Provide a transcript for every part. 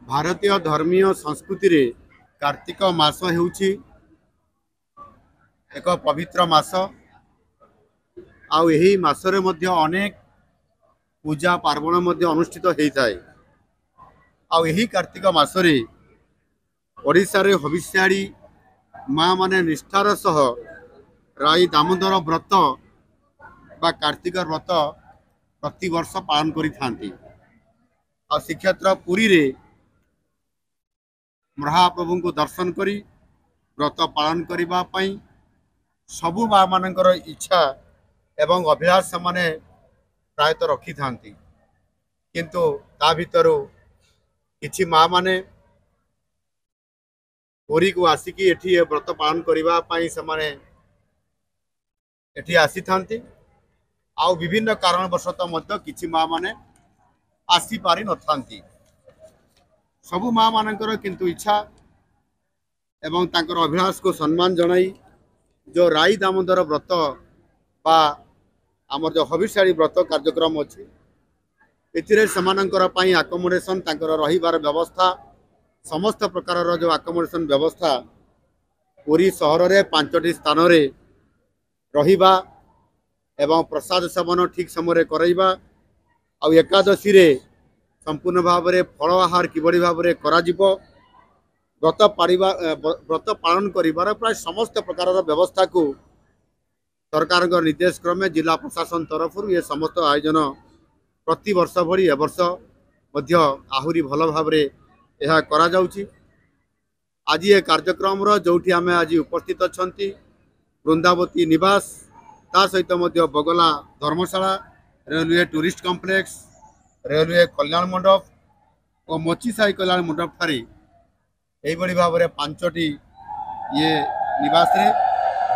भारतीय धर्मीय संस्कृति रे कार्तिक मास हेउछि एक पवित्र मास। आउ एही मासरे मध्य अनेक पूजा पार्वण मध्य अनुष्ठित होता है। आउ एही कार्तिक मासरे ओडिशा रे हविष्याड़ी माँ माने निष्ठार सह राई दामोदर व्रत बा कार्तिक व्रत प्रति वर्ष पालन करि थांती। आ श्रीक्षेत्र पुरी रे महाप्रभु को दर्शन करी व्रत पालन करिबा पई सबु माँ मानकर इच्छा एवं अभिलाष माने प्रायत रखी थांती। किंतु ता भितरु किछि माँ माने पुरी को आसिकी एठी व्रत पालन करिबा पई समाने एठी आसी थांती। आउ विभिन्न कारणवशत मध्य किछि माँ माने आसी पारि न थांती। सबु माँ मानकर किंतु इच्छा एवं तांकर अभिलाष को सम्मान जनाई जो राई दामोदर व्रत बा आमर जो हविष्याड़ी व्रत कार्यक्रम अच्छी एथिरे समानंकर पई अकोमोडेशन तांकर रहिबार व्यवस्था समस्त प्रकार जो अकोमोडेशन व्यवस्था पुरी सहर रे 5टी स्थान रे रहिबा एवं प्रसाद सेवन ठीक समय कराइबा आ एकादशी रे संपूर्ण भाव में फल आहार किभली भाव में करा व्रत पालन करिबार प्राय समस्त प्रकार व्यवस्था को सरकार निर्देश क्रमे जिला प्रशासन तरफ ये समस्त आयोजन प्रति वर्ष भली ए वर्ष मध्य आहुरी भल भाव में यह करा जाउची। आज ये कार्यक्रम जोठी आमे आज उपस्थित अछंती वृंदावती निवास ता सहित मध्य बगला धर्मशाला रेलवे टूरिस्ट कॉम्प्लेक्स रेलवे कल्याण मंडप और मोचीसाई कल्याण मंडप ठारे यही भाव में 5टी ये निवास रे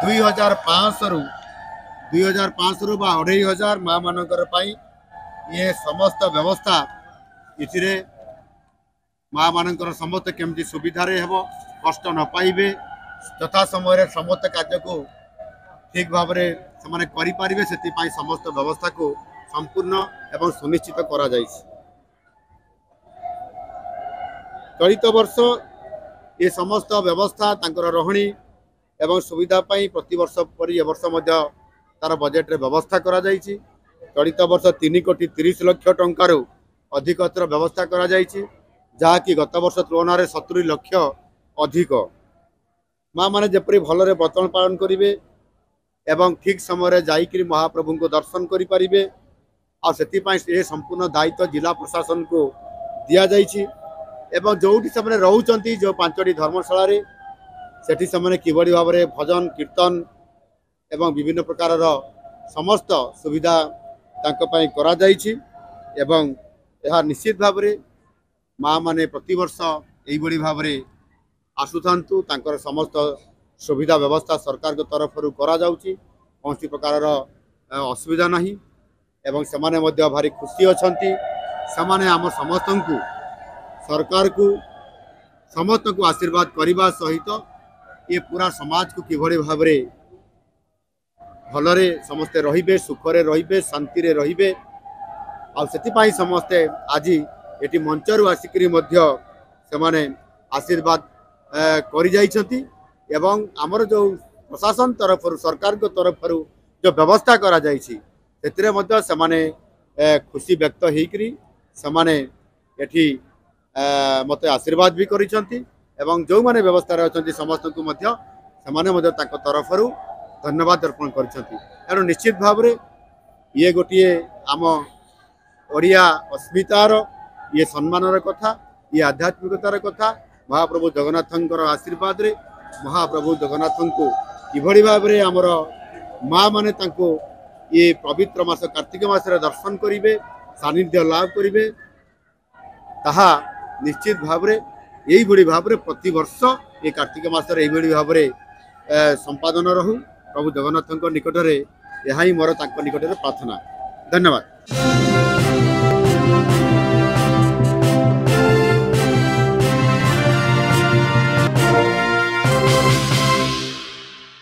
2500 रु 2500 माँ मानकर पाई ये समस्त व्यवस्था इथिरे माँ मानकर समस्त केमती सुविधा रे हेबो कष्ट न पाइबे तथा समय समस्त कार्य को ठीक भाव में से करि पारिबे सेति पाई समस्त व्यवस्था को संपूर्ण एवं सुनिश्चित करा जाइछि। चलित वर्ष ये समस्त व्यवस्था तांकर रहणी एवं सुविधा पाई प्रति वर्ष परि ए वर्ष मध्य तार बजेट रे व्यवस्था करा जाइछि। चलित वर्ष 3,30,00,000 टंकार अधिकतर व्यवस्था करा जाइछि जहा कि गत वर्ष तुलन में 70 लाख अधिक माँ माने जेपरि भलरे व्रत पालन करिवे एवं ठीक समय जाइकरी महाप्रभु को दर्शन करि परिबे आ से संपूर्ण दायित्व जिला प्रशासन को दिया जाइछि। एवं जोठी से रोचंती जो 5टी धर्मशाला रे सेठी से किभली भाव में भजन कीर्तन एवं विभिन्न प्रकार समस्त सुविधा तांको पई करा जाइछि। एवं यह निश्चित भाव में माँ माने प्रति वर्ष यही भाव में आसुथांतु तांकर समस्त सुविधा व्यवस्था सरकार के तरफ करा जाउछि कौन प्रकार असुविधा नहीं एवं सेमाने मध्य भारी खुशी अछंती। सेमाने आम समस्त को सरकार को समस्त को आशीर्वाद करने सहित ये पूरा समाज को किभली भाव में भलरे समस्ते रहिबे सुखरे रहिबे शांति रे रहिबे आ सेतिपाई समस्ते आज एटी मंचरू आसिकरी मध्य सेमाने आशीर्वाद करि जाइछंती एवं आमर जो प्रशासन तरफ सरकार को तरफ जो व्यवस्था करा जाइछि सेतिरे मध्य सेमाने खुशी व्यक्त हेकरी सेमाने एठी मते आशीर्वाद भी करिसंती एवं जो माने व्यवस्था रे अछंती समस्त को मध्य सेमाने मध्य ताको तरफरु धन्यवाद अर्पण करिसंती। एनो निश्चित भाव रे ये गोटिए आम ओडिया अस्मितार ये सम्मानर कथा ये आध्यात्मिकतार कथा महाप्रभु जगन्नाथंकर आशीर्वाद रे महाप्रभु जगन्नाथ को किभली भाव में आमर माँ माने तांको ये पवित्र मास कार्तिक मास दर्शन करिवे सानिध्य लाभ करिवे ताहा निश्चित भाव में यही भली भाव में प्रति वर्ष ये कार्तिक मास यही भाव में संपादन रहू प्रभु जगन्नाथ निकट में यह ही मोर तांको निकट में प्रार्थना। धन्यवाद।